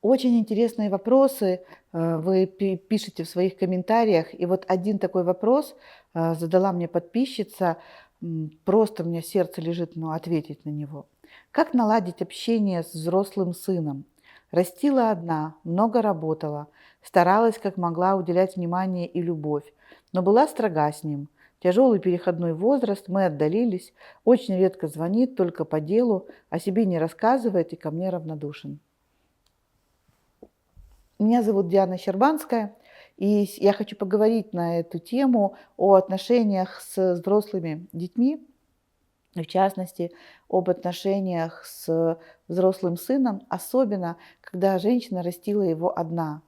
Очень интересные вопросы вы пишете в своих комментариях. И вот один такой вопрос задала мне подписчица. Просто у меня сердце лежит, но ответить на него. Как наладить общение с взрослым сыном? Растила одна, много работала, старалась как могла уделять внимание и любовь, но была строга с ним. Тяжелый переходной возраст, мы отдалились, очень редко звонит, только по делу, о себе не рассказывает и ко мне равнодушен. Меня зовут Диана Щербанская, и я хочу поговорить на эту тему о отношениях с взрослыми детьми, в частности, об отношениях с взрослым сыном, особенно когда женщина растила его одна.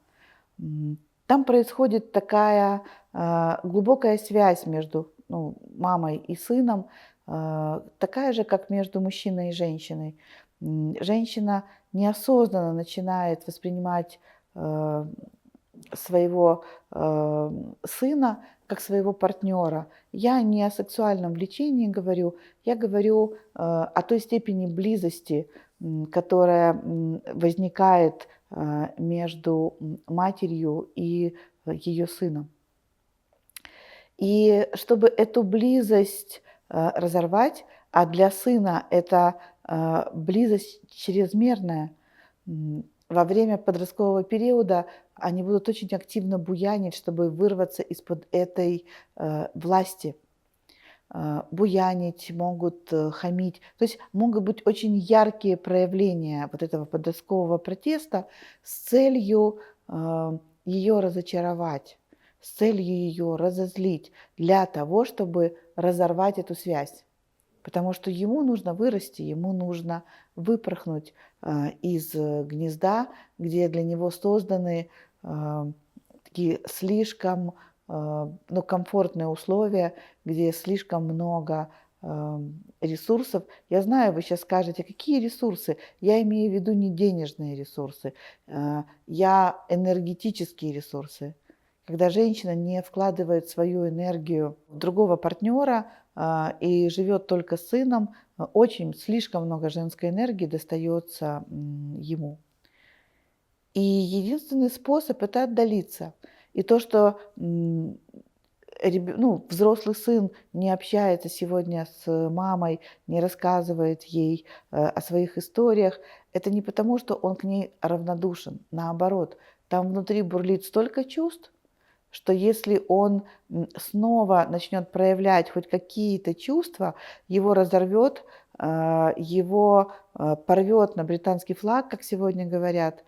Там происходит такая глубокая связь между мамой и сыном, такая же, как между мужчиной и женщиной. Женщина неосознанно начинает воспринимать э, своего сына как своего партнера. Я не о сексуальном влечении говорю, я говорю о той степени близости, которая возникает между матерью и ее сыном. И чтобы эту близость разорвать, а для сына это близость чрезмерная, во время подросткового периода они будут очень активно буянить, чтобы вырваться из-под этой власти. Буянить, могут хамить. То есть могут быть очень яркие проявления вот этого подросткового протеста с целью ее разочаровать, с целью ее разозлить, для того, чтобы разорвать эту связь. Потому что ему нужно вырасти, ему нужно выпорхнуть из гнезда, где для него созданы такие слишком комфортные условия, где слишком много ресурсов. Я знаю, вы сейчас скажете, какие ресурсы? Я имею в виду не денежные ресурсы, я энергетические ресурсы. Когда женщина не вкладывает свою энергию в другого партнера и живет только с сыном, очень слишком много женской энергии достается ему. И единственный способ – это отдалиться. И то, что взрослый сын не общается сегодня с мамой, не рассказывает ей о своих историях, это не потому, что он к ней равнодушен. Наоборот, там внутри бурлит столько чувств, что если он снова начнет проявлять хоть какие-то чувства, его разорвет, его порвет на британский флаг, как сегодня говорят,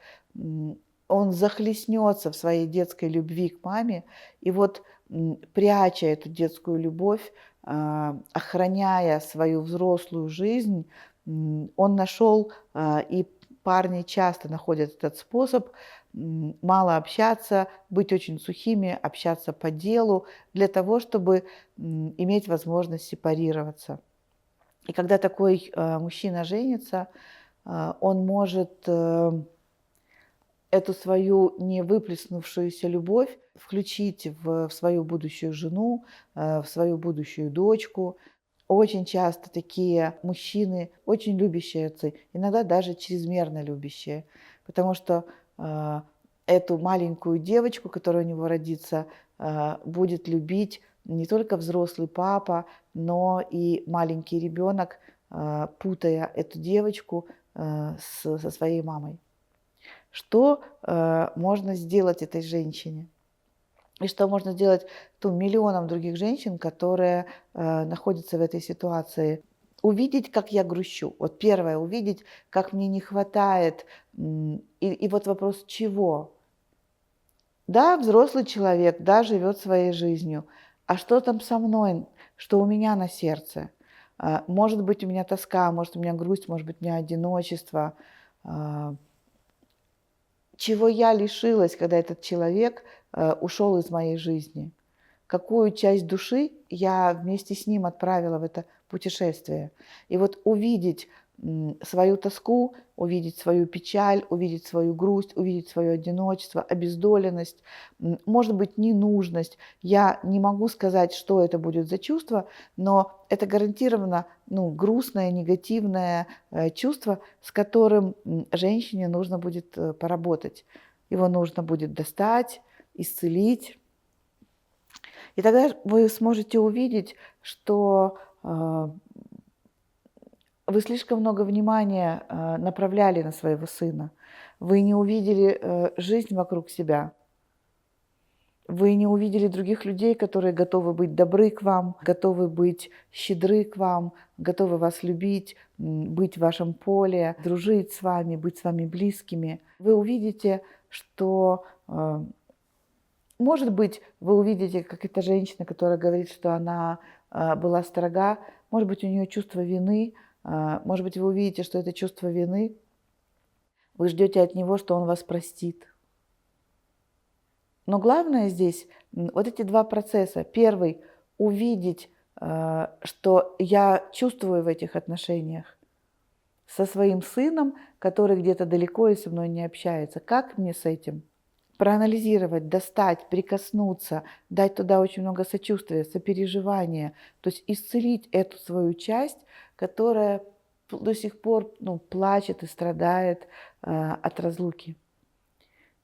он захлестнется в своей детской любви к маме, и вот пряча эту детскую любовь, охраняя свою взрослую жизнь, он нашел, и парни часто находят этот способ, мало общаться, быть очень сухими, общаться по делу, для того, чтобы иметь возможность сепарироваться. И когда такой мужчина женится, он может эту свою невыплеснувшуюся любовь включить в свою будущую жену, в свою будущую дочку. Очень часто такие мужчины, очень любящие отцы, иногда даже чрезмерно любящие, потому что эту маленькую девочку, которая у него родится, будет любить не только взрослый папа, но и маленький ребенок, путая эту девочку со своей мамой. Что можно сделать этой женщине? И что можно сделать миллионам других женщин, которые находятся в этой ситуации? Увидеть, как я грущу. Вот первое, увидеть, как мне не хватает. И вот вопрос, чего? Да, взрослый человек, да, живет своей жизнью. А что там со мной? Что у меня на сердце? Может быть, у меня тоска, может, у меня грусть, может быть, у меня одиночество. Чего я лишилась, когда этот человек ушел из моей жизни? Какую часть души я вместе с ним отправила в это путешествие? И вот увидеть свою тоску, увидеть свою печаль, увидеть свою грусть, увидеть свое одиночество, обездоленность, может быть, ненужность. Я не могу сказать, что это будет за чувство, но это гарантированно грустное, негативное чувство, с которым женщине нужно будет поработать. Его нужно будет достать, исцелить. И тогда вы сможете увидеть, что вы слишком много внимания направляли на своего сына. Вы не увидели жизнь вокруг себя. Вы не увидели других людей, которые готовы быть добры к вам, готовы быть щедры к вам, готовы вас любить, быть в вашем поле, дружить с вами, быть с вами близкими. Вы увидите, что, может быть, вы увидите, как эта женщина, которая говорит, что она была строга, может быть, у нее чувство вины, может быть, вы увидите, что это чувство вины, вы ждете от него, что он вас простит. Но главное здесь вот эти два процесса. Первый – увидеть, что я чувствую в этих отношениях со своим сыном, который где-то далеко и со мной не общается. Как мне с этим? Проанализировать, достать, прикоснуться, дать туда очень много сочувствия, сопереживания, то есть исцелить эту свою часть, которая до сих пор плачет и страдает от разлуки.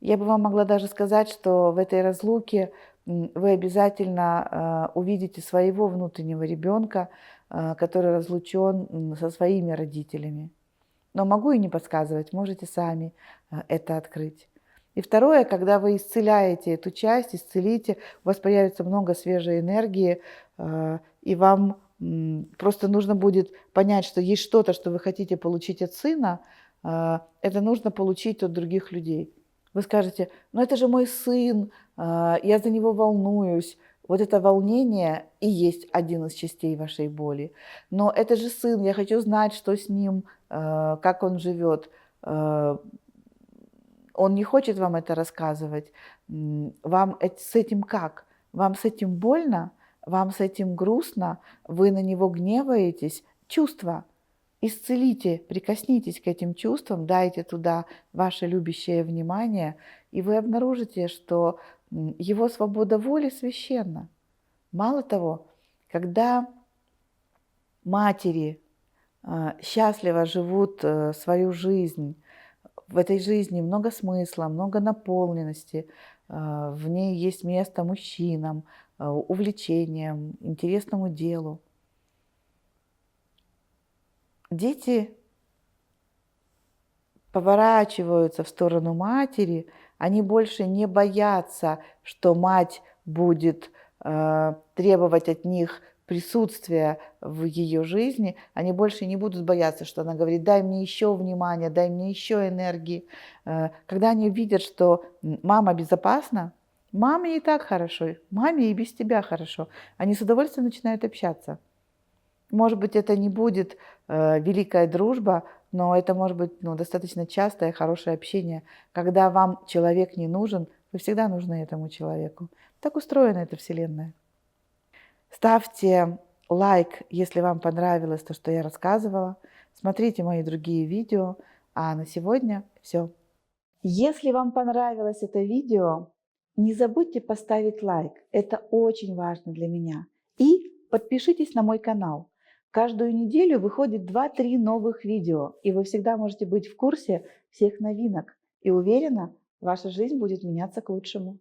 Я бы вам могла даже сказать, что в этой разлуке вы обязательно увидите своего внутреннего ребенка, который разлучен со своими родителями. Но могу и не подсказывать, можете сами это открыть. И второе, когда вы исцеляете эту часть, исцелите, у вас появится много свежей энергии, и вам просто нужно будет понять, что есть что-то, что вы хотите получить от сына, это нужно получить от других людей. Вы скажете, ну это же мой сын, я за него волнуюсь. Вот это волнение и есть один из частей вашей боли. Но это же сын, я хочу знать, что с ним, как он живет. Он не хочет вам это рассказывать. Вам с этим как? Вам с этим больно? Вам с этим грустно? Вы на него гневаетесь? Чувства. Исцелите, прикоснитесь к этим чувствам, дайте туда ваше любящее внимание, и вы обнаружите, что его свобода воли священна. Мало того, когда матери счастливо живут свою жизнь, в этой жизни много смысла, много наполненности, в ней есть место мужчинам, увлечениям, интересному делу. Дети поворачиваются в сторону матери, они больше не боятся, что мать будет требовать от них присутствия в ее жизни, они больше не будут бояться, что она говорит, дай мне еще внимания, дай мне еще энергии. Когда они видят, что мама безопасна, маме и так хорошо, маме и без тебя хорошо, они с удовольствием начинают общаться. Может быть, это не будет великая дружба, но это может быть достаточно частое хорошее общение. Когда вам человек не нужен, вы всегда нужны этому человеку. Так устроена эта вселенная. Ставьте лайк, если вам понравилось то, что я рассказывала. Смотрите мои другие видео. А на сегодня все. Если вам понравилось это видео, не забудьте поставить лайк. Это очень важно для меня. И подпишитесь на мой канал. Каждую неделю выходит 2-3 новых видео, и вы всегда можете быть в курсе всех новинок. И уверена, ваша жизнь будет меняться к лучшему.